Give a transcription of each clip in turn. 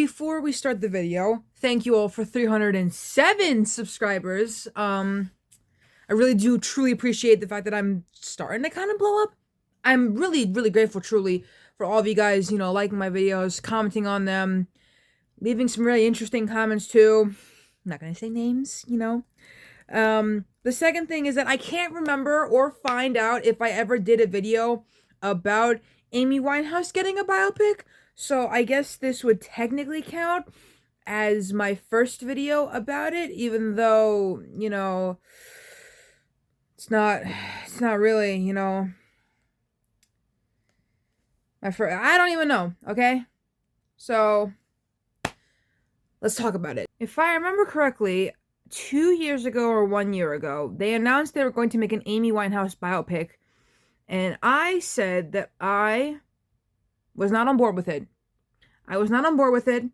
before we start the video, thank you all for 307 subscribers. I really do truly appreciate the fact that I'm starting to kind of blow up. I'm really, really grateful, truly, for all of you guys, liking my videos, commenting on them, leaving some really interesting comments too. I'm not gonna say names. The second thing is that I can't remember or find out if I ever did a video about Amy Winehouse getting a biopic, so I guess this would technically count as my first video about it, even though, it's not really, my first, I don't even know, okay? So, let's talk about it. If I remember correctly, 2 years ago or 1 year ago, they announced they were going to make an Amy Winehouse biopic, and I said that I was not on board with it. I was not on board with it,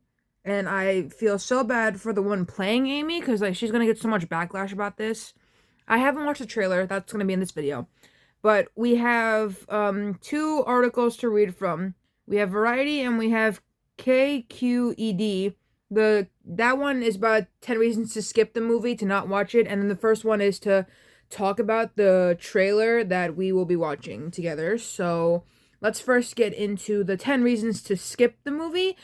and I feel so bad for the one playing Amy, because she's gonna get so much backlash about this. I haven't watched the trailer, that's gonna be in this video. But we have two articles to read from. We have Variety and we have KQED. That one is about 10 reasons to skip the movie, to not watch it, and then the first one is to talk about the trailer that we will be watching together. So let's first get into the 10 reasons to skip the movie.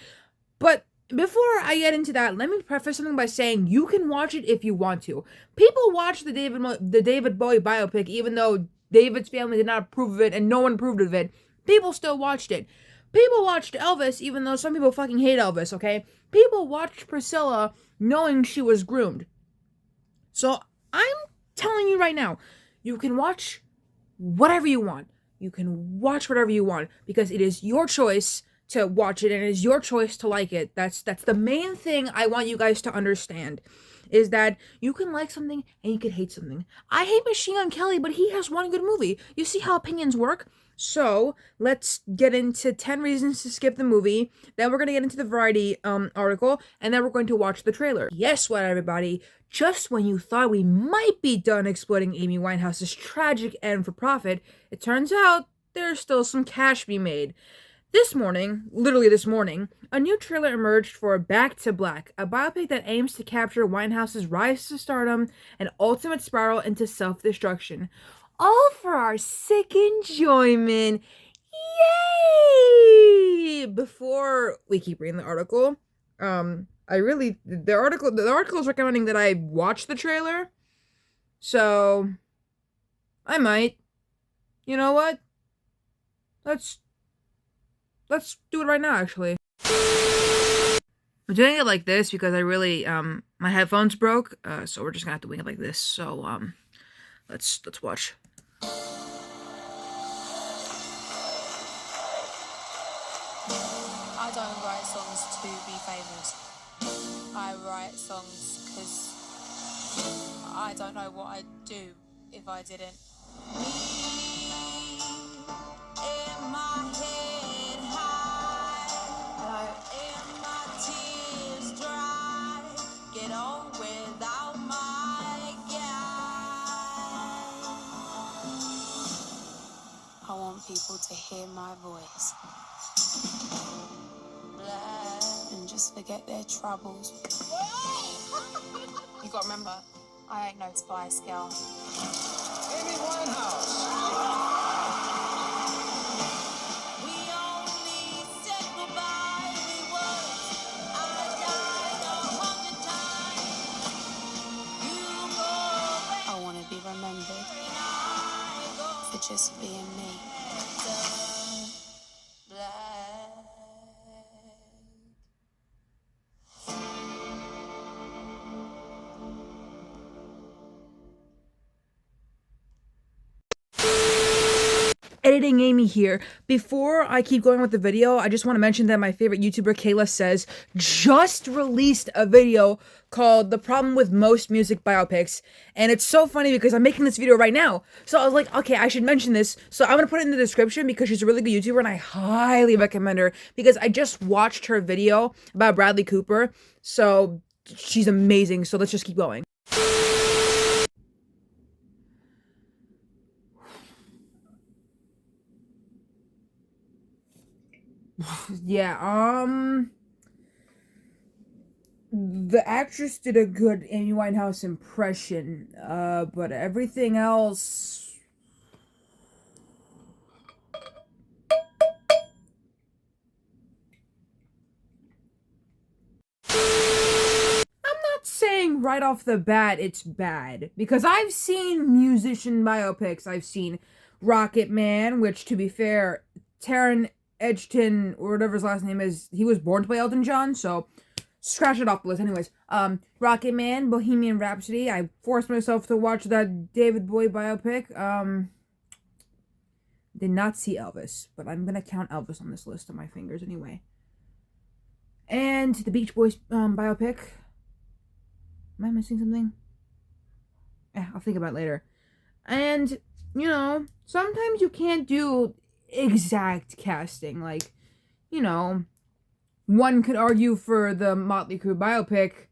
But before I get into that, let me preface something by saying you can watch it if you want to. People watch the David Bowie biopic, even though David's family did not approve of it and no one approved of it. People still watched it. People watched Elvis, even though some people fucking hate Elvis, okay? People watched Priscilla knowing she was groomed. So I'm telling you right now, you can watch whatever you want. You can watch whatever you want, because it is your choice to watch it, and it is your choice to like it. That's the main thing I want you guys to understand, is that you can like something and you can hate something. I hate Machine Gun Kelly, but he has one good movie. You see how opinions work? So let's get into 10 reasons to skip the movie. Then we're gonna get into the Variety article, and then we're going to watch the trailer. Guess what, everybody? Just when you thought we might be done exploiting Amy Winehouse's tragic end for profit, it turns out there's still some cash to be made. This morning, literally this morning, a new trailer emerged for Back to Black, a biopic that aims to capture Winehouse's rise to stardom and ultimate spiral into self-destruction. All for our sick enjoyment. Yay! Before we keep reading the article, the article is recommending that I watch the trailer. So I might. You know what? Let's do it right now, actually. I'm doing it like this because I really, my headphones broke, so we're just gonna have to wing it like this. So, let's watch. I don't write songs to be famous. I write songs because I don't know what I'd do if I didn't. Me in my head high, and my tears dry. Get on without my guy. I want people to hear my voice and just forget their troubles. You gotta remember, I ain't no Spice Girl. Amy Winehouse. We only said goodbye with words. I died 100 times. You go away. I wanna be remembered for just being me. Editing Amy here. Before I keep going with the video, I just want to mention that my favorite YouTuber, Kayla Says, just released a video called The Problem with Most Music Biopics. And it's so funny because I'm making this video right now. So I was like, okay, I should mention this. So I'm going to put it in the description because she's a really good YouTuber and I highly recommend her because I just watched her video about Bradley Cooper. So she's amazing. So let's just keep going. Yeah, The actress did a good Amy Winehouse impression, but everything else. I'm not saying right off the bat it's bad, because I've seen musician biopics. I've seen Rocket Man, which, to be fair, Taron Egerton, or whatever his last name is, he was born to play Elton John, so scratch it off the list. Anyways, Rocket Man, Bohemian Rhapsody. I forced myself to watch that David Bowie biopic. Did not see Elvis, but I'm gonna count Elvis on this list on my fingers anyway. And the Beach Boys biopic. Am I missing something? I'll think about it later. And, sometimes you can't do exact casting. Like, one could argue for the Motley Crue biopic.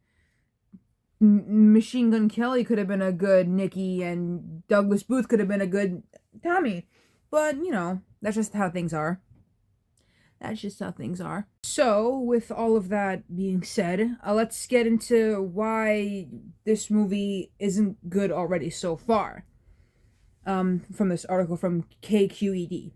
Machine Gun Kelly could have been a good Nicky, and Douglas Booth could have been a good Tommy. But, that's just how things are. That's just how things are. So, with all of that being said, let's get into why this movie isn't good already so far. From this article from KQED.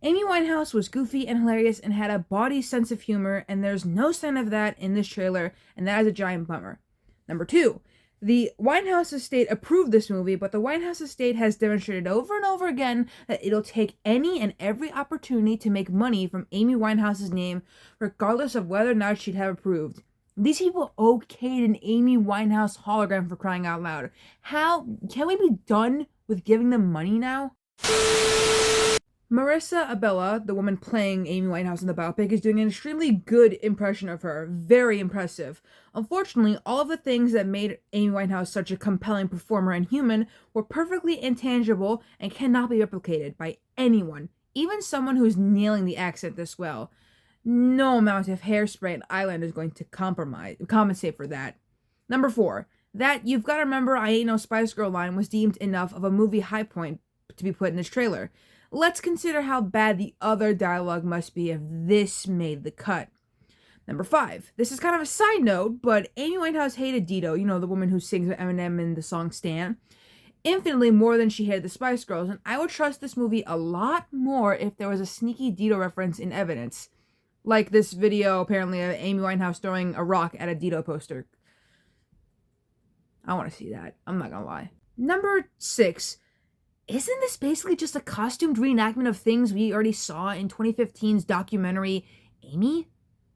Amy Winehouse was goofy and hilarious and had a bawdy sense of humor, and there's no sign of that in this trailer, and that is a giant bummer. Number 2. The Winehouse estate approved this movie, but the Winehouse estate has demonstrated over and over again that it'll take any and every opportunity to make money from Amy Winehouse's name, regardless of whether or not she'd have approved. These people okayed an Amy Winehouse hologram, for crying out loud. How can we be done with giving them money now? Marissa Abella, the woman playing Amy Winehouse in the biopic, is doing an extremely good impression of her. Very impressive. Unfortunately, all of the things that made Amy Winehouse such a compelling performer and human were perfectly intangible and cannot be replicated by anyone, even someone who's nailing the accent this well. No amount of hairspray and eyeliner is going to compensate for that. Number 4. That "you've got to remember I ain't no Spice Girl" line was deemed enough of a movie high point to be put in this trailer. Let's consider how bad the other dialogue must be if this made the cut. Number 5. This is kind of a side note, but Amy Winehouse hated Dido, the woman who sings with Eminem in the song Stan, infinitely more than she hated the Spice Girls, and I would trust this movie a lot more if there was a sneaky Dido reference in evidence. Like this video, apparently, of Amy Winehouse throwing a rock at a Dido poster. I want to see that. I'm not gonna lie. Number 6. Isn't this basically just a costumed reenactment of things we already saw in 2015's documentary, Amy?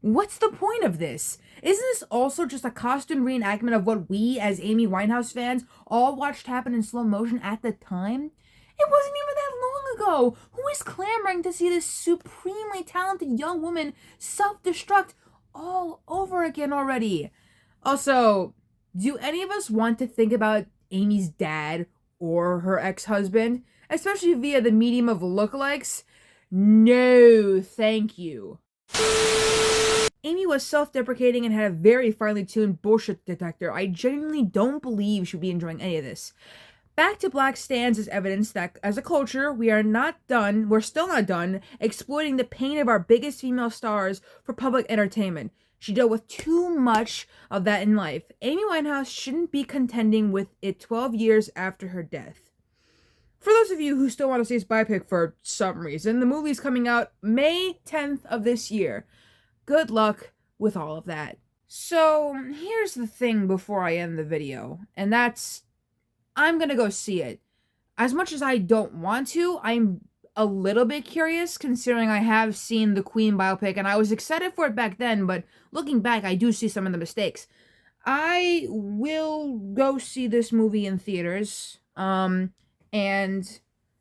What's the point of this? Isn't this also just a costumed reenactment of what we, as Amy Winehouse fans, all watched happen in slow motion at the time? It wasn't even that long ago. Who is clamoring to see this supremely talented young woman self-destruct all over again already? Also, do any of us want to think about Amy's dad or her ex-husband, especially via the medium of lookalikes? No, thank you. Amy was self-deprecating and had a very finely tuned bullshit detector. I genuinely don't believe she'd be enjoying any of this. Back to Black stands as evidence that, as a culture, we're still not done exploiting the pain of our biggest female stars for public entertainment. She dealt with too much of that in life. Amy Winehouse shouldn't be contending with it 12 years after her death. For those of you who still want to see this biopic for some reason, the movie's coming out May 10th of this year. Good luck with all of that. So, here's the thing before I end the video, and that's, I'm gonna go see it. As much as I don't want to, I'm a little bit curious, considering I have seen the Queen biopic, and I was excited for it back then, but looking back, I do see some of the mistakes. I will go see this movie in theaters, and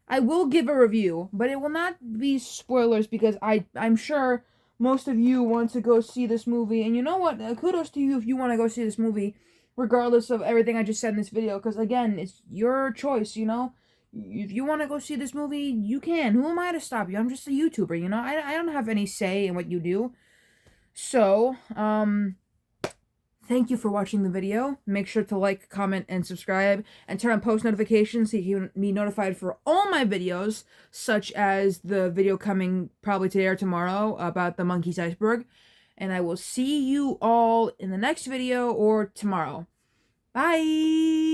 I will give a review, but it will not be spoilers, because I'm sure most of you want to go see this movie, and you know what, kudos to you if you want to go see this movie, regardless of everything I just said in this video, because again, it's your choice, If you want to go see this movie, you can. Who am I to stop you? I'm just a YouTuber, I don't have any say in what you do. So, thank you for watching the video. Make sure to like, comment, and subscribe, and turn on post notifications so you can be notified for all my videos, such as the video coming probably today or tomorrow about the Monkey's Iceberg. And I will see you all in the next video or tomorrow. Bye!